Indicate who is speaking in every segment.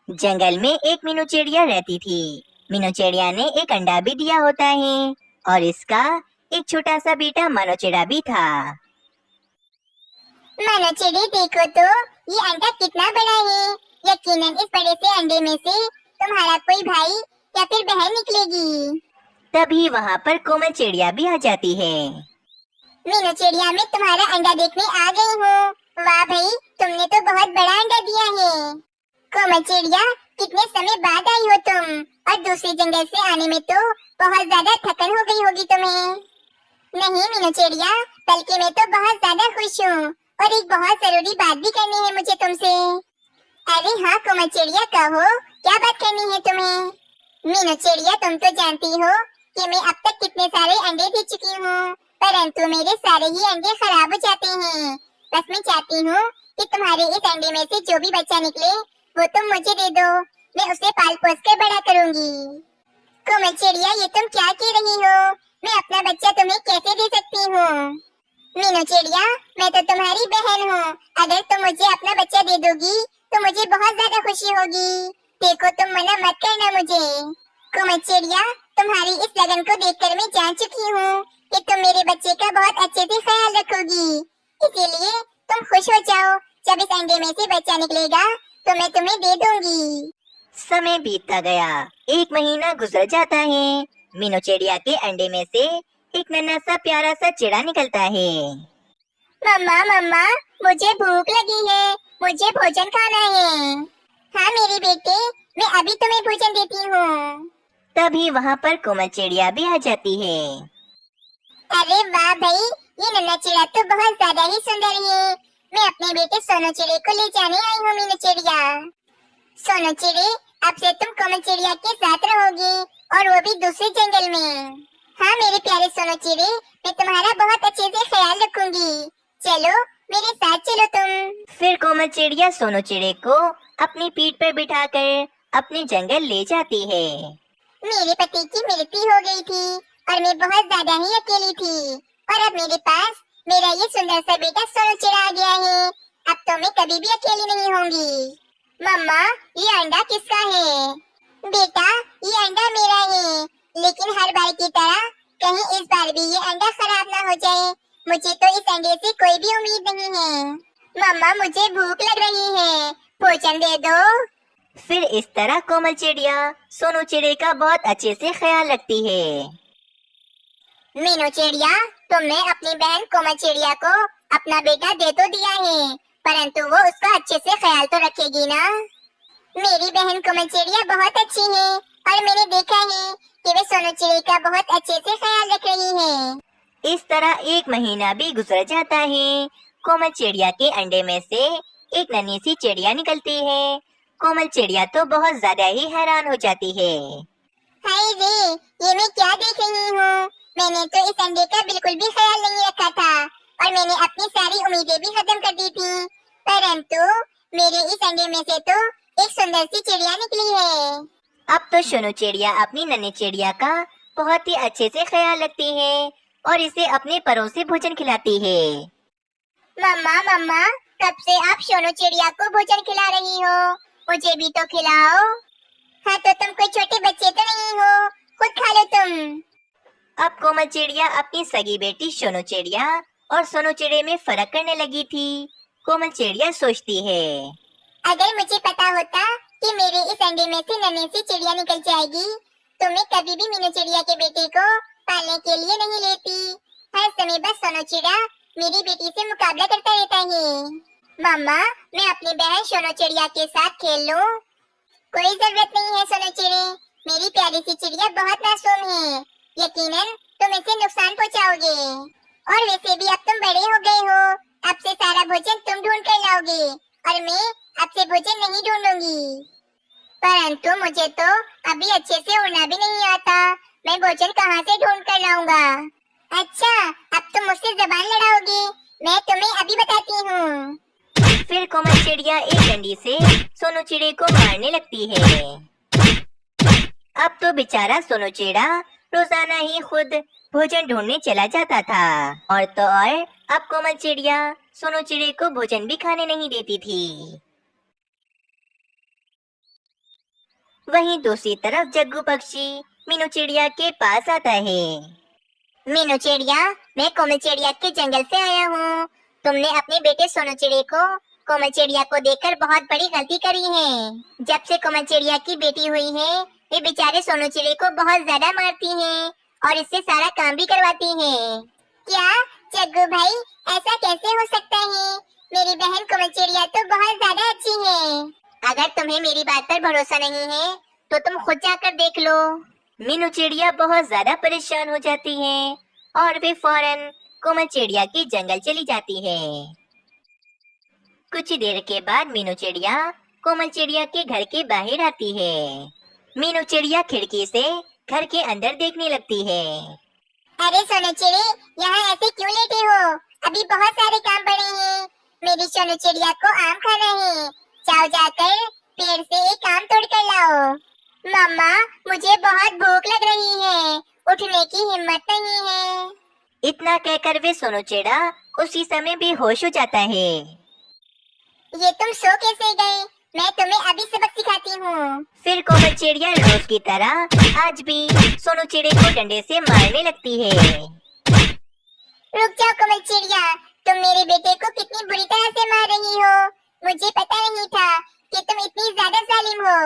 Speaker 1: जंगल में एक मीनू चिड़िया रहती थी। मीनू चिड़िया ने एक अंडा भी दिया होता है और इसका एक छोटा सा बेटा मानो चिड़ा भी था।
Speaker 2: मानो चिड़ी, देखो तो ये अंडा कितना बड़ा है। यकीनन इस बड़े से अंडे में से तुम्हारा कोई भाई या फिर बहन निकलेगी।
Speaker 1: तभी वहाँ पर कोमल चिड़िया भी आ जाती है।
Speaker 2: मीनू चिड़िया, मैं तुम्हारा अंडा देखने आ गई हूँ। वाह भाई, तुमने तो बहुत बड़ा अंडा दिया है। कोमल चिड़िया, कितने समय बाद आई हो तुम, और दूसरे जंगल से आने में तो बहुत ज्यादा थकन हो गई होगी तुम्हें। नहीं मीनू चिड़िया, बल्कि मैं तो बहुत ज्यादा खुश हूँ और एक बहुत जरूरी बात भी करनी है मुझे तुमसे। अरे हाँ कोमल चिड़िया, कहो क्या बात करनी है तुम्हें। मीनू चिड़िया, तुम तो जानती हो कि मैं अब तक कितने सारे अंडे दे चुकी हूँ, परंतु मेरे सारे ही अंडे खराब हो जाते हैं। बस मैं चाहती हूँ कि तुम्हारे इस अंडे में से जो भी बच्चा निकले वो तुम मुझे दे दो। मैं उसे पाल पोस कर बड़ा करूँगी। कोमल चिड़िया, ये तुम क्या कह रही हो? मैं अपना बच्चा तुम्हें कैसे दे सकती हूँ? मीनू चिड़िया, मैं तो तुम्हारी बहन हूँ। अगर तुम मुझे अपना बच्चा दे दोगी तो मुझे बहुत ज्यादा खुशी होगी। देखो, तुम मना मत करना मुझे। कोमल चिड़िया, तुम्हारी इस लगन को देखकर मैं जान चुकी हूँ कि तुम मेरे बच्चे का बहुत अच्छे से ख्याल रखोगी। इसीलिए तुम खुश हो जाओ, जब इस अंडे में से बच्चा निकलेगा तो मैं तुम्हें दे दूंगी।
Speaker 1: समय बीतता गया। एक महीना गुजर जाता है। मीनू चिड़िया के अंडे में से एक नन्हा सा प्यारा सा चिड़ा निकलता है।
Speaker 2: मम्मा मम्मा, मुझे भूख लगी है, मुझे भोजन खाना है। हाँ मेरे बेटे, मैं अभी तुम्हें भोजन देती हूँ।
Speaker 1: तभी वहाँ पर कोमल चिड़िया भी आ जाती है।
Speaker 2: अरे वाह भाई, ये नन्हा चिड़ा तो बहुत ज्यादा ही सुंदर है। मैं अपने बेटे सोनू चिड़े को ले जाने आई हूँ। मीनू चिड़िया, सोनू चिड़े, अब से तुम कोमल चिड़िया के साथ रहोगे, और वो भी दूसरे जंगल में। हाँ मेरे प्यारे सोनू चिड़े, मैं तुम्हारा बहुत अच्छे से ख्याल रखूंगी। चलो मेरे साथ चलो तुम।
Speaker 1: फिर कोमल चिड़िया सोनू चिड़े को अपनी पीठ पर बिठाकर अपने जंगल ले जाती है।
Speaker 2: मेरे पति की मृत्यु हो गई थी और मैं बहुत ज्यादा ही अकेली थी, और अब मेरे पास मेरा ये सुंदर सा बेटा सोनू चिड़ा आ गया है। अब तो मैं कभी भी अकेली नहीं होंगी। मम्मा, ये अंडा किसका है? बेटा, ये अंडा मेरा है, लेकिन हर बार की तरह कहीं इस बार भी ये अंडा खराब ना हो जाए। मुझे तो इस अंडे से कोई भी उम्मीद नहीं है। मम्मा, मुझे भूख लग रही है, भोजन दे दो।
Speaker 1: फिर इस तरह कोमल चिड़िया सोनू चिड़े का बहुत अच्छे से ख्याल रखती है।
Speaker 2: मीनू चिड़िया, तुमने अपनी बहन कोमल चिड़िया को अपना बेटा दे तो दिया है, परंतु वो उसका अच्छे से ख्याल तो रखेगी ना। मेरी बहन कोमल चिड़िया बहुत अच्छी है और मैंने देखा है कि वे सोनू चिड़े का बहुत अच्छे से ख्याल रख रही है।
Speaker 1: इस तरह एक महीना भी गुजर जाता है। कोमल चिड़िया के अंडे में से एक नन्ही सी चिड़िया निकलती है। कोमल चिड़िया तो बहुत ज्यादा ही हैरान हो जाती है।
Speaker 2: हाय रे, ये मैं क्या देख रही हूँ? मैंने तो इस अंडे का बिल्कुल भी ख्याल नहीं रखा था और मैंने अपनी सारी उम्मीदें भी खत्म कर दी थी, परंतु मेरे इस अंडे में से तो एक सुंदर सी चिड़िया निकली है।
Speaker 1: अब तो सोनू चिड़िया अपनी नन्ही चिड़िया का बहुत ही अच्छे से ख्याल रखती है और इसे अपने परों से भोजन खिलाती है।
Speaker 2: मम्मा मम्मा, कब से आप सोनू चिड़िया को भोजन खिला रही हो? मुझे भी तो खिलाओ। हाँ तो तुम कोई छोटे बच्चे तो नहीं हो, खुद खा लो तुम।
Speaker 1: अब कोमल चिड़िया अपनी सगी बेटी सोनू चिड़िया और सोनू चिड़े में फर्क करने लगी थी। कोमल चिड़िया सोचती है,
Speaker 2: अगर मुझे पता होता कि मेरे इस अंडे में से नन्ही सी चिड़िया निकल जाएगी तो मैं कभी भी मीनू चिड़िया के बेटे को पालने के लिए नहीं लेती। हर समय बस सोनू चिड़ा मेरी बेटी से मुकाबला करता रहता है। मम्मा, मैं अपनी बहन सोनू चिड़िया के साथ खेल लूं? कोई जरूरत नहीं है सोनू चिड़े, मेरी प्यारी सी चिड़िया बहुत मासूम है। यकीनन तुम इसे नुकसान पहुंचाओगे, और वैसे भी अब तुम बड़े हो गए हो। अब से सारा भोजन तुम ढूंढ कर लाओगे और मैं अब से भोजन नहीं ढूंढूंगी। परंतु मुझे तो अभी अच्छे से उड़ना भी नहीं आता, मैं भोजन कहाँ से ढूंढ कर लाऊंगा? अच्छा, अब तुम मुझसे जबान लड़ाओगे, मैं तुम्हें अभी बताती हूँ।
Speaker 1: फिर कोमल चिड़िया एक डंडी से सोनू चिड़े को मारने लगती है। अब तो बेचारा सोनू चिड़ा रोजाना ही खुद भोजन ढूंढने चला जाता था, और तो और अब कोमल चिड़िया सोनू चिड़े को भोजन भी खाने नहीं देती थी। वहीं दूसरी तरफ जग्गू पक्षी मीनू चिड़िया के पास आता है।
Speaker 2: मीनू चिड़िया, मैं कोमल चिड़िया के जंगल से आया हूँ। तुमने अपने बेटे सोनू चिड़िया को कोमल चिड़िया को देखकर बहुत बड़ी गलती करी है। जब से कोमल चिड़िया की बेटी हुई है, ये बेचारे सोनू चिड़िया को बहुत ज्यादा मारती हैं और इससे सारा काम भी करवाती हैं। क्या जग्गू भाई, ऐसा कैसे हो सकता है? मेरी बहन कोमल चिड़िया तो बहुत ज्यादा अच्छी है। अगर तुम्हें मेरी बात पर भरोसा नहीं है तो तुम खुद जाकर देख लो।
Speaker 1: मीनू चिड़िया बहुत ज्यादा परेशान हो जाती है और वे फौरन कोमल चिड़िया के जंगल चली जाती है। कुछ देर के बाद मीनू चिड़िया कोमल चिड़िया के घर के बाहर आती है। मीनू चिड़िया खिड़की से घर के अंदर देखने लगती है।
Speaker 2: अरे सोनू चिड़िया, यहाँ ऐसे क्यों लेटे हो? अभी बहुत सारे काम पड़े हैं। मेरी सोनू चिड़िया को आम खाना है। जाओ जाकर पेड़ से एक आम तोड़ कर लाओ। मम्मा, मुझे बहुत भूख लग रही है, उठने की हिम्मत नहीं है।
Speaker 1: इतना कहकर वे सोनू चिड़ा उसी समय बेहोश हो जाता है।
Speaker 2: ये तुम सो कैसे गए? मैं तुम्हें अभी सबक सिखाती हूँ।
Speaker 1: फिर कोमल चिड़िया रोज की तरह आज भी सोनू चिड़े को डंडे से मारने लगती है।
Speaker 2: रुक जाओ कोमल चिड़िया, तुम मेरे बेटे को कितनी बुरी तरह से मार रही हो। मुझे पता नहीं था कि तुम इतनी ज्यादा जालिम हो।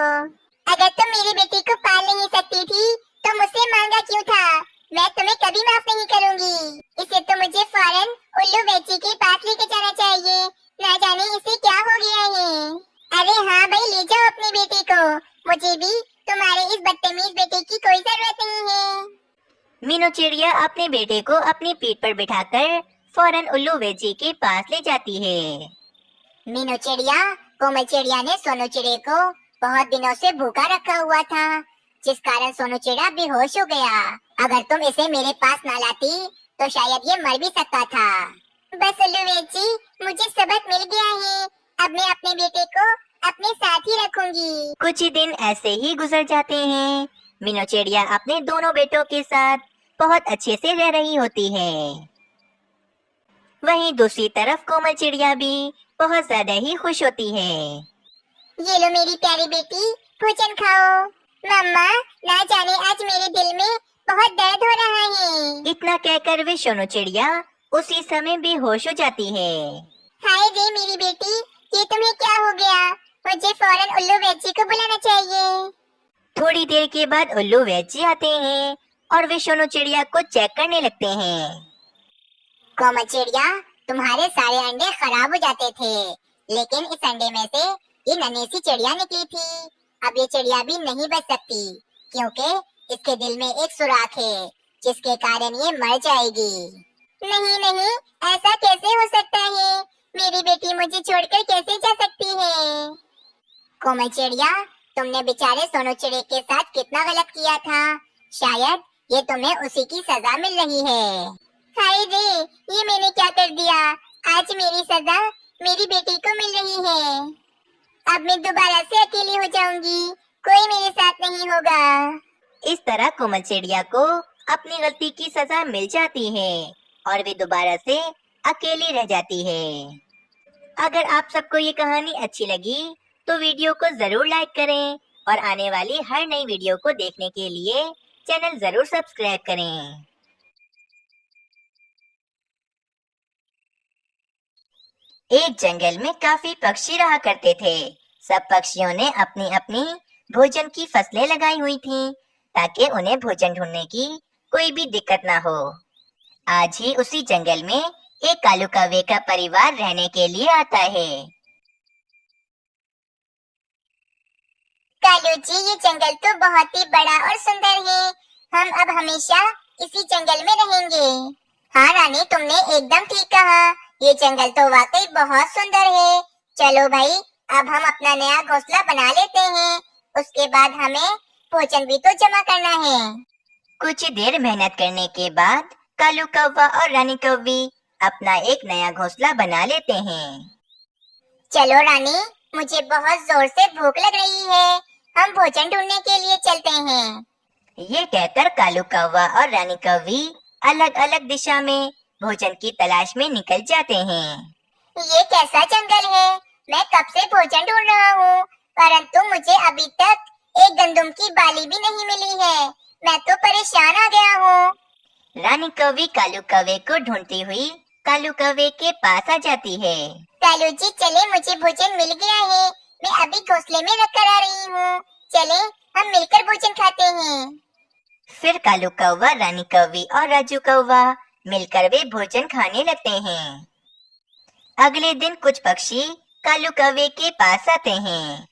Speaker 2: अगर तुम मेरी बेटी को पाल नहीं सकती थी तो मुझसे मांगा क्यों था? मैं तुम्हें कभी माफ नहीं करूंगी। इसे तो मुझे फौरन उल्लू वैची के पास लेके जाना चाहिए। ना जाने इसे क्या हो गया है। अरे हाँ भाई, ले जाओ अपने बेटे को। मुझे भी तुम्हारे इस बदतमीज बेटे की कोई जरूरत नहीं है।
Speaker 1: मीनू चिड़िया अपने बेटे को अपनी पीठ पर बिठाकर फौरन उल्लू वैची के पास ले जाती है।
Speaker 2: मीनू चिड़िया, कोमल चिड़िया ने सोनू चिड़े को बहुत दिनों से भूखा रखा हुआ था, जिस कारण सोनू चिड़ा बेहोश हो गया। अगर तुम इसे मेरे पास न लाती तो शायद ये मर भी सकता था। बस उल्लू वैची, मुझे सबक मिल गया है। अब मैं अपने बेटे को अपने साथ ही रखूंगी।
Speaker 1: कुछ ही दिन ऐसे ही गुजर जाते हैं। मीनू चिड़िया अपने दोनों बेटों के साथ बहुत अच्छे से रह रही होती है। वहीं दूसरी तरफ कोमल चिड़िया भी बहुत ज्यादा ही खुश होती है।
Speaker 2: ये लो मेरी प्यारी बेटी, भोजन खाओ। मम्मा, ना जाने आज मेरे दिल में बहुत दर्द हो रहा है।
Speaker 1: इतना कहकर वे सोनू चिड़िया उसी समय बेहोश हो जाती है।
Speaker 2: हाय रे मेरी बेटी, ये तुम्हें क्या हो गया? मुझे फौरन उल्लू वैची को बुलाना चाहिए।
Speaker 1: थोड़ी देर के बाद उल्लू वैची आते हैं और वे सोनू चिड़िया को चेक करने लगते हैं।
Speaker 2: कोमल चिड़िया, तुम्हारे सारे अंडे खराब हो जाते थे, लेकिन इस अंडे में से ये नन्ही सी चिड़िया निकली थी। अब ये चिड़िया भी नहीं बच सकती, क्योंकि इसके दिल में एक सुराख है, जिसके कारण ये मर जाएगी। नहीं नहीं, ऐसा कैसे हो सकता है? मेरी बेटी मुझे छोड़कर कैसे जा सकती है? कोमल चिड़िया, तुमने बेचारे सोनू चिड़े के साथ कितना गलत किया था। शायद ये तुम्हें उसी की सजा मिल रही है। हाय रे, ये मैंने क्या कर दिया? आज मेरी सजा मेरी बेटी को मिल रही है। अब मैं दोबारा से अकेली हो जाऊंगी, कोई मेरे साथ नहीं होगा।
Speaker 1: इस तरह कोमल चिड़िया को अपनी गलती की सजा मिल जाती है और वे दोबारा से अकेली रह जाती है। अगर आप सबको ये कहानी अच्छी लगी तो वीडियो को जरूर लाइक करें और आने वाली हर नई वीडियो को देखने के लिए चैनल जरूर सब्सक्राइब करें। एक जंगल में काफी पक्षी रहा करते थे। सब पक्षियों ने अपनी अपनी भोजन की फसलें लगाई हुई थीं, ताकि उन्हें भोजन ढूंढने की कोई भी दिक्कत ना हो। आज ही उसी जंगल में एक कालू कौवे का परिवार रहने के लिए आता है।
Speaker 2: कालू जी, ये जंगल तो बहुत ही बड़ा और सुंदर है। हम अब हमेशा इसी जंगल में रहेंगे। हाँ रानी, तुमने एकदम ठीक कहा। ये जंगल तो वाकई बहुत सुंदर है। चलो भाई, अब हम अपना नया घोंसला बना लेते हैं। उसके बाद हमें भोजन भी तो जमा करना है।
Speaker 1: कुछ देर मेहनत करने के बाद कालू कौवा और रानी कौवी अपना एक नया घोंसला बना लेते हैं।
Speaker 2: चलो रानी, मुझे बहुत जोर से भूख लग रही है। हम भोजन ढूंढने के लिए चलते हैं।
Speaker 1: ये कहकर कालू कौवा और रानी कौवी अलग अलग दिशा में भोजन की तलाश में निकल जाते हैं।
Speaker 2: ये कैसा जंगल है? मैं कब से भोजन ढूंढ रहा हूँ, परंतु मुझे अभी तक एक गंदम की बाली भी नहीं मिली है। मैं तो परेशान आ गया हूँ।
Speaker 1: रानी कौवी कालू कौवे को ढूंढती हुई कालू कौवे के पास आ जाती है।
Speaker 2: कालू जी चले, मुझे भोजन मिल गया है। मैं अभी घोंसले में रखकर आ रही हूँ। चले हम मिलकर भोजन खाते हैं।
Speaker 1: फिर कालू कौवा, रानी कौवी और राजू कौवा मिलकर वे भोजन खाने लगते हैं। अगले दिन कुछ पक्षी कालू कौवे के पास आते हैं।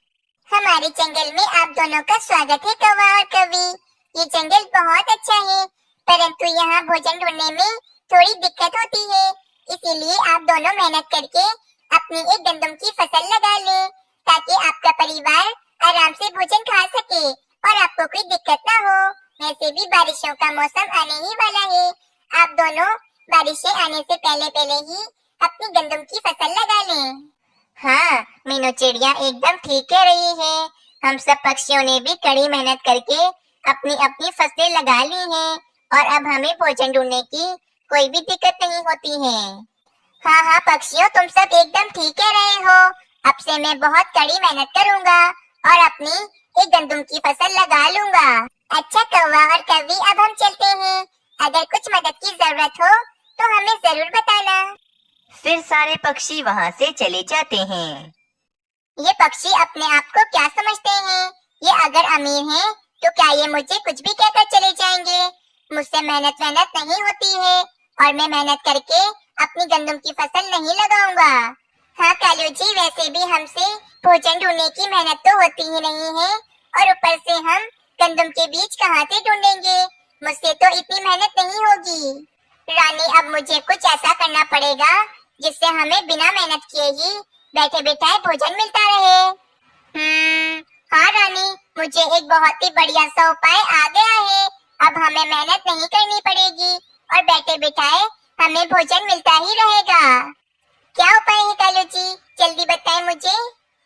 Speaker 2: हमारे जंगल में आप दोनों का स्वागत है कौवा और कौवी। ये जंगल बहुत अच्छा है, परंतु यहाँ भोजन ढूंढने में थोड़ी दिक्कत होती है। इसीलिए आप दोनों मेहनत करके अपनी एक गंदम की फसल लगा लें, ताकि आपका परिवार आराम से भोजन खा सके और आपको कोई दिक्कत ना हो। वैसे भी बारिशों का मौसम आने ही वाला है। आप दोनों बारिशें आने से पहले ही अपनी गंदम की फसल लगा लें। हाँ, मीनू चिड़िया एकदम ठीक कह रही है। हम सब पक्षियों ने भी कड़ी मेहनत करके अपनी अपनी फसलें लगा ली हैं और अब हमें भोजन ढूंढने की कोई भी दिक्कत नहीं होती है। हाँ हाँ पक्षियों, तुम सब एकदम ठीक कह रहे हो। अब से मैं बहुत कड़ी मेहनत करूँगा और अपनी एक गंदम की फसल लगा लूँगा। अच्छा कौवा और कौवी, अब हम चलते हैं। अगर कुछ मदद की जरूरत हो तो हमें जरूर बताना।
Speaker 1: फिर सारे पक्षी वहाँ से चले जाते हैं।
Speaker 2: ये पक्षी अपने आप को क्या समझते हैं? ये अगर अमीर हैं, तो क्या ये मुझे कुछ भी कहकर चले जाएंगे? मुझसे मेहनत नहीं होती है और मैं मेहनत करके अपनी गंदम की फसल नहीं लगाऊंगा। हाँ कालू जी, वैसे भी हमसे भोजन ढूंढने की मेहनत तो होती ही नहीं है और ऊपर से हम गंदम के बीज कहाँ से ढूंढेंगे? मुझसे तो इतनी मेहनत नहीं होगी। रानी, अब मुझे कुछ ऐसा करना पड़ेगा जिससे हमें बिना मेहनत किए ही बैठे बैठाए भोजन मिलता रहे। हाँ रानी, मुझे एक बहुत ही बढ़िया सा उपाय आ गया है। अब हमें मेहनत नहीं करनी पड़ेगी और बैठे बैठाए हमें भोजन मिलता ही रहेगा। क्या उपाय है कालू जी? जल्दी बताएं मुझे।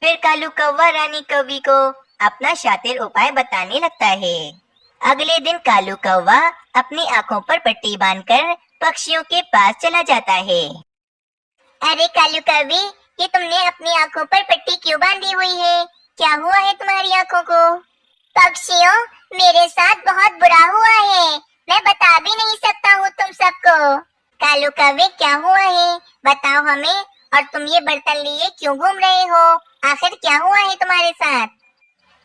Speaker 1: फिर कालू कौवा रानी कौवी को अपना शातिर उपाय बताने लगता है। अगले दिन कालू कौवा अपनी आंखों पर पट्टी बांधकर पक्षियों के पास चला जाता है।
Speaker 2: अरे कालू कौवी, ये तुमने अपनी आंखों पर पट्टी क्यों बांधी हुई है? क्या हुआ है तुम्हारी आंखों को? पक्षियों, मेरे साथ बहुत बुरा हुआ है। मैं बता भी नहीं सकता हूँ तुम सबको। कालू कौवे, क्या हुआ है? बताओ हमें। और तुम ये बर्तन लिए क्यों घूम रहे हो? आखिर क्या हुआ है तुम्हारे साथ?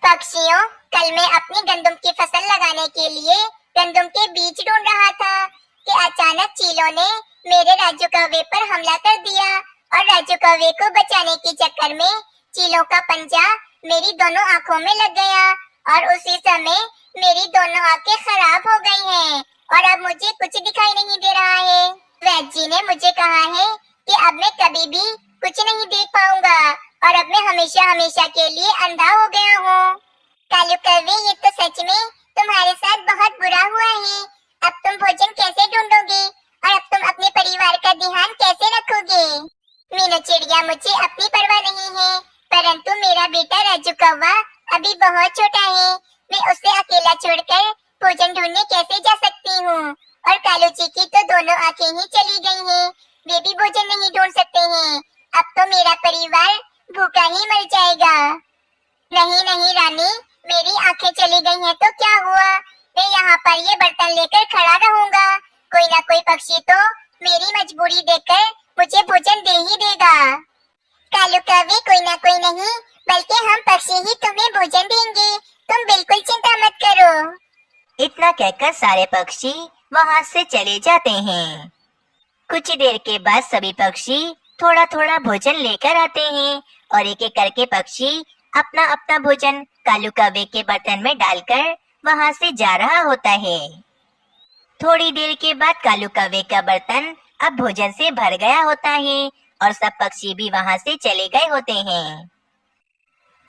Speaker 2: पक्षियों, कल मैं अपनी गंदम की फसल लगाने के लिए गंदम के बीज ढूंढ रहा था कि अचानक चीलों ने मेरे राजू कौवे पर हमला कर दिया और राजू कौवे को बचाने के चक्कर में चीलों का पंजा मेरी दोनों आंखों में लग गया और उसी समय मेरी दोनों आंखें खराब हो गई हैं और अब मुझे कुछ दिखाई नहीं दे रहा है। वैद्य जी ने मुझे कहा है कि अब मैं कभी भी कुछ नहीं देख पाऊंगा और अब मैं हमेशा के लिए अंधा हो गया हूँ। कालू कौवे, ये तो सच में तुम्हारे साथ बहुत बुरा हुआ है। अब तुम भोजन कैसे ढूंढोगे और अब तुम अपने परिवार का ध्यान कैसे रखोगे? मीनू चिड़िया, मुझे अपनी परवाह नहीं है, परंतु मेरा बेटा राजू कौवा अभी बहुत छोटा है। मैं उसे अकेला छोड़कर भोजन ढूंढने कैसे जा सकती हूँ? और कालू जी की तो दोनों आंखें ही चली गई हैं, वे भी भोजन नहीं ढूंढ सकते हैं। अब तो मेरा परिवार भूखा ही मर जाएगा। नहीं नहीं रानी, मेरी आंखें चली गई हैं तो क्या हुआ? मैं यहाँ पर ये बर्तन लेकर खड़ा रहूंगा। कोई ना कोई पक्षी तो मेरी मजबूरी देखकर मुझे भोजन दे ही देगा। कालू कौवे, कोई ना कोई नहीं, बल्कि हम पक्षी ही तुम्हें भोजन देंगे। तुम बिल्कुल चिंता मत करो।
Speaker 1: इतना कहकर सारे पक्षी वहाँ से चले जाते हैं। कुछ देर के बाद सभी पक्षी थोड़ा थोड़ा भोजन लेकर आते हैं और एक एक करके पक्षी अपना अपना भोजन कालू कौवे के बर्तन में डालकर वहाँ से जा रहा होता है। थोड़ी देर के बाद कालू कौवे का बर्तन अब भोजन से भर गया होता है और सब पक्षी भी वहाँ से चले गए होते हैं।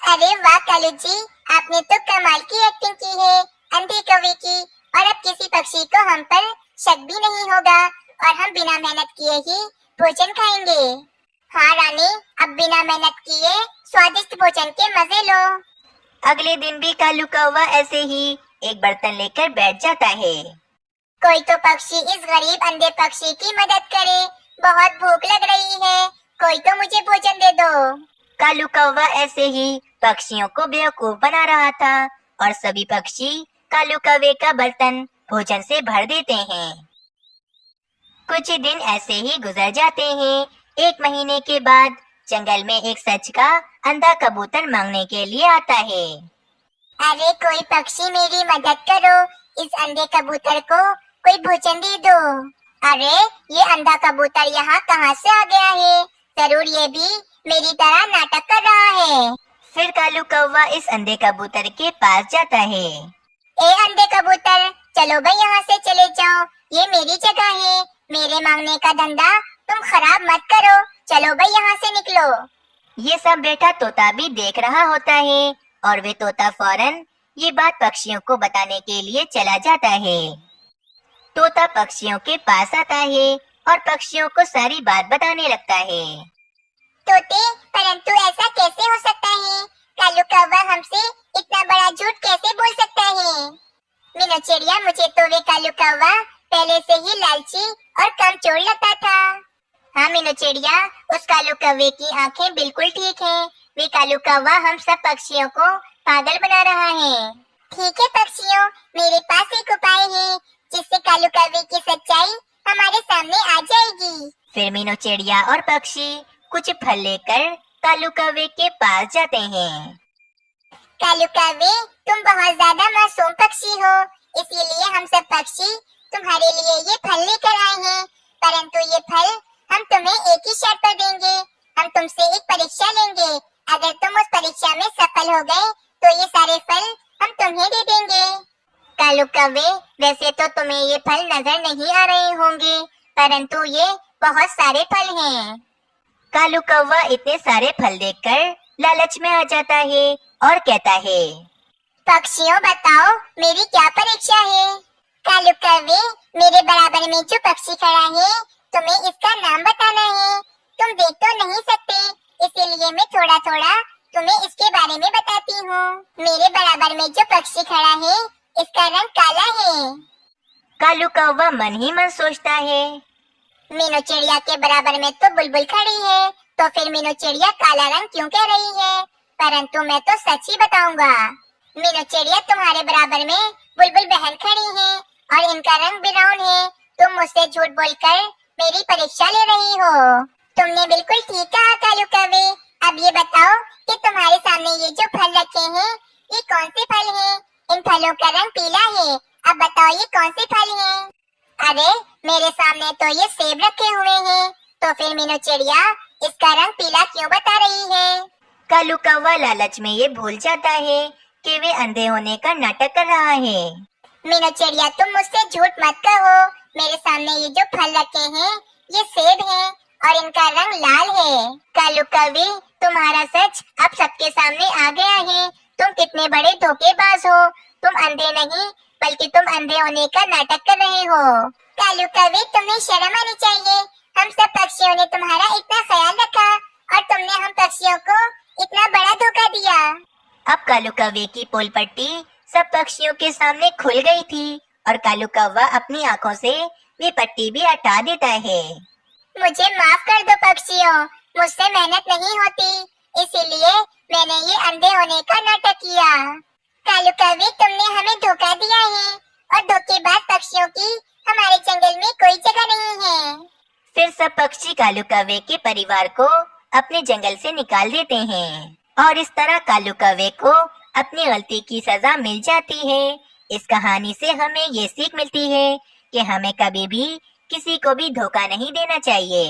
Speaker 2: अरे वाह कालू जी, आपने तो कमाल की एक्टिंग की है अंधे कौवे की। और अब किसी पक्षी को हम पर शक भी नहीं होगा और हम बिना मेहनत किए ही भोजन खाएंगे। हाँ रानी, अब बिना मेहनत किए स्वादिष्ट भोजन के मजे लो।
Speaker 1: अगले दिन भी कालू कौवा ऐसे ही एक बर्तन लेकर बैठ जाता है।
Speaker 2: कोई तो पक्षी इस गरीब अंधे पक्षी की मदद करे, बहुत भूख लग रही है, कोई तो मुझे भोजन दे दो।
Speaker 1: कालू कौवा ऐसे ही पक्षियों को बेवकूफ बना रहा था और सभी पक्षी कालू कौवे का बर्तन भोजन से भर देते हैं। कुछ दिन ऐसे ही गुजर जाते हैं। 1 महीने के बाद जंगल में एक सच का अंधा कबूतर मांगने के लिए आता है।
Speaker 2: अरे कोई पक्षी मेरी मदद करो, इस अंधे कबूतर को कोई भोजन दे दो। अरे ये अंधा कबूतर यहाँ कहाँ से आ गया है? जरूर ये भी मेरी तरह नाटक कर रहा है।
Speaker 1: फिर कालू कौवा इस अंधे कबूतर के पास जाता है।
Speaker 2: ए अंधे कबूतर, चलो भाई यहाँ से चले जाओ, ये मेरी जगह है। मेरे मांगने का धंधा तुम खराब मत करो, चलो भाई यहाँ से निकलो।
Speaker 1: ये सब बेटा तोता भी देख रहा होता है और वे तोता फौरन ये बात पक्षियों को बताने के लिए चला जाता है। तोता पक्षियों के पास आता है और पक्षियों को सारी बात बताने लगता है।
Speaker 2: तोते, परंतु ऐसा कैसे हो सकता है? कालू कौवा हमसे इतना बड़ा झूठ कैसे बोल सकता है? मीनू चिड़िया, मुझे तो वे कालू कौवा पहले से ही लालची और कमजोर लगता था। हाँ मीनू चिड़िया, उस कालू कौवे की आंखें बिल्कुल ठीक हैं। वे कालू कौवा हम सब पक्षियों को पागल बना रहा है। ठीक है पक्षियों, मेरे पास एक उपाय है जिससे कालू कौवे की सच्चाई हमारे सामने आ जाएगी।
Speaker 1: फिर मीनू चिड़िया और पक्षी कुछ फल लेकर कालू कौवे के पास जाते हैं।
Speaker 2: कालू कौवे, तुम बहुत ज्यादा मासूम पक्षी हो, इसीलिए हम सब पक्षी तुम्हारे लिए ये फल लेकर आए हैं। परंतु ये फल हम तुम्हें एक ही शर्त पर देंगे। हम तुमसे एक परीक्षा लेंगे। अगर तुम उस परीक्षा में सफल हो गए तो ये सारे फल हम तुम्हें दे देंगे। कालू कौवे, वैसे तो तुम्हें ये फल नजर नहीं आ रहे होंगे, परंतु ये बहुत सारे फल हैं।
Speaker 1: कालू कौवा इतने सारे फल देखकर लालच में आ जाता है और कहता है,
Speaker 2: पक्षियों बताओ मेरी क्या परीक्षा है? कालू कौवे, मेरे बराबर में जो पक्षी खड़ा है तुम्हें इसका नाम बताना है। तुम देख तो नहीं सकते, इसीलिए मैं थोड़ा थोड़ा तुम्हें इसके बारे में बताती हूँ। मेरे बराबर में जो पक्षी खड़ा है इसका रंग काला है।
Speaker 1: कालू कौवा मन ही मन सोचता है,
Speaker 2: मीनू चिड़िया के बराबर में तो बुलबुल खड़ी है, तो फिर मीनू चिड़िया काला रंग क्यों कह रही है? परंतु मैं तो सच ही बताऊंगा। मीनू चिड़िया, तुम्हारे बराबर में बुलबुल बहन खड़ी है और इनका रंग ब्राउन है। तुम मुझसे झूठ बोलकर मेरी परीक्षा ले रही हो। तुमने बिल्कुल ठीक कहा कालू कौवे। अब ये बताओ कि तुम्हारे सामने ये जो फल रखे हैं ये कौन से फल हैं? इन फलों का रंग पीला है। अब बताओ ये कौन से फल हैं? अरे मेरे सामने तो ये सेब रखे हुए हैं, तो फिर मीनू चिड़िया इसका रंग पीला क्यों बता रही है?
Speaker 1: कालू कौवा लालच में ये भूल जाता है कि वे अंधे होने का नाटक कर रहा है।
Speaker 2: मीनू चिड़िया, तुम मुझसे झूठ मत कहो। मेरे सामने ये जो फल रखे हैं ये सेब हैं और इनका रंग लाल है। कालू कौवे, तुम्हारा सच अब सबके सामने आ गया है। तुम कितने बड़े धोखेबाज हो। तुम अंधे नहीं बल्कि तुम अंधे होने का नाटक कर रहे हो। कालू कौवे, तुम्हें शर्म आनी चाहिए। हम सब पक्षियों ने तुम्हारा इतना ख्याल रखा और तुमने हम पक्षियों को इतना बड़ा धोखा दिया।
Speaker 1: अब कालू कौवे की पोल पट्टी सब पक्षियों के सामने खुल गई थी और कालू कौवा अपनी आंखों से वे पट्टी भी हटा देता है।
Speaker 2: मुझे माफ कर दो पक्षियों, मुझसे मेहनत नहीं होती, इसीलिए मैंने ये अंधे होने का नाटक किया। कालू कौवे, तुमने हमें धोखा दिया है और धोखेबाज पक्षियों की हमारे जंगल में कोई जगह नहीं है।
Speaker 1: फिर सब पक्षी कालू कौवे के परिवार को अपने जंगल से निकाल देते हैं और इस तरह कालू कौवे को अपनी गलती की सजा मिल जाती है। इस कहानी से हमें ये सीख मिलती है कि हमें कभी भी किसी को भी धोखा नहीं देना चाहिए।